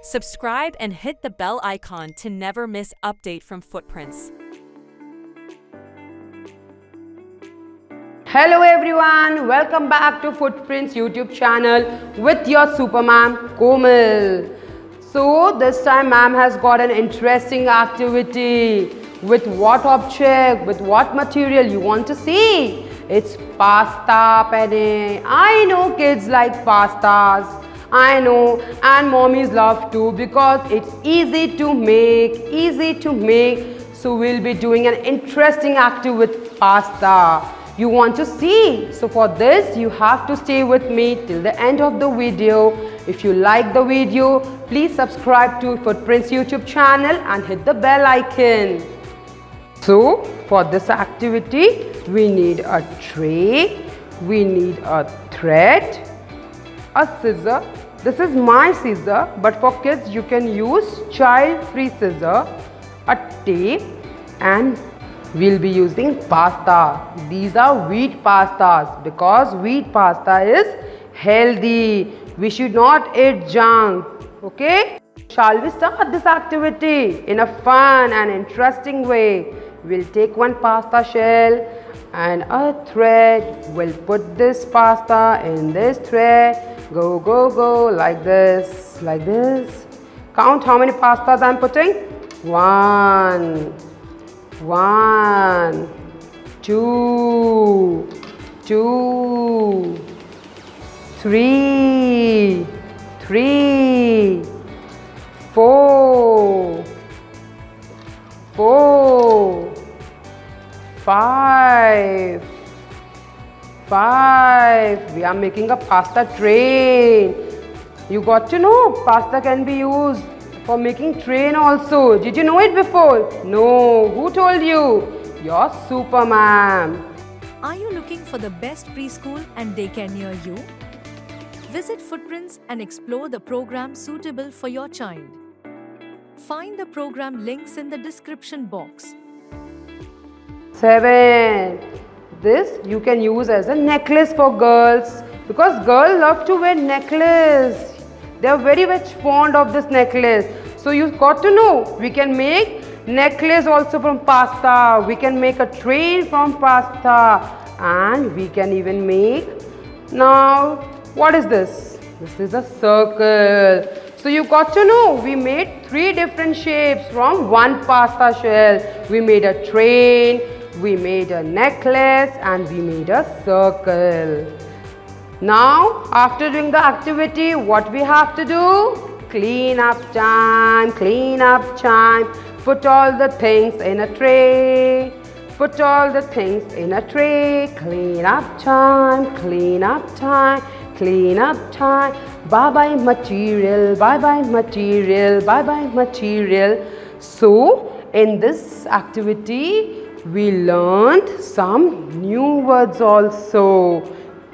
Subscribe and hit the bell icon to never miss update from Footprints. Hello everyone, welcome back to Footprints YouTube channel with your super ma'am Komal. So this time ma'am has got an interesting activity. With what object, with what material you want to see? It's pasta penne. I know kids like pastas. I know, and mommies love too because it's easy to make. So we'll be doing an interesting activity with pasta. You want to see? So for this you have to stay with me till the end of the video. If you like the video, please subscribe to Footprints YouTube channel and hit the bell icon. So for this activity we need a tray, we need a thread, a scissor. This is my scissor, but for kids you can use child-free scissor, a tape, and we'll be using pasta. These are wheat pastas because wheat pasta is healthy. We should not eat junk. Okay? Shall we start this activity in a fun and interesting way? We'll take one pasta shell and a thread. We'll put this pasta in this thread. Go, go, go, like this, like this. Count how many pastas I'm putting. 1, 2, 3, 4, 5. We are making a pasta train. You got to know pasta can be used for making train also. Did you know it before? No. Who told you? Your super ma'am. Are you looking for the best preschool and daycare near you? Visit Footprints and explore the program suitable for your child. Find the program links in the description box. 7. This you can use as a necklace for girls because girls love to wear necklace. They are very much fond of this necklace. So you got to know we can make necklace also from pasta. We can make a train from pasta, and we can even make. Now what is this? This is a circle. So you got to know we made 3 different shapes from one pasta shell. We made a train, we made a necklace, and we made a circle. Now after doing the activity, what we have to do? Clean up time, clean up time. Put all the things in a tray. Put all the things in a tray. Clean up time, clean up time, clean up time. Bye bye material, bye bye material, bye bye material. So in this activity we learned some new words also.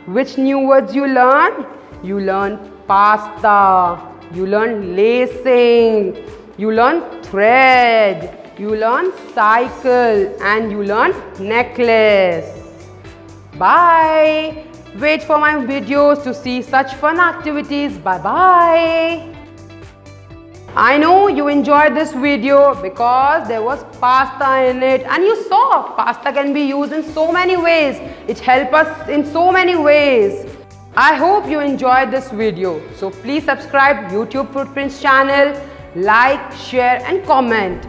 Which new words you learned? You learned pasta, you learned lacing, you learned thread, you learned cycle, and you learned necklace. Bye. Wait for my videos to see such fun activities. Bye bye. I know you enjoyed this video because there was pasta in it, and you saw pasta can be used in so many ways. It helps us in so many ways. I hope you enjoyed this video. So please subscribe YouTube Footprints channel, like, share and comment.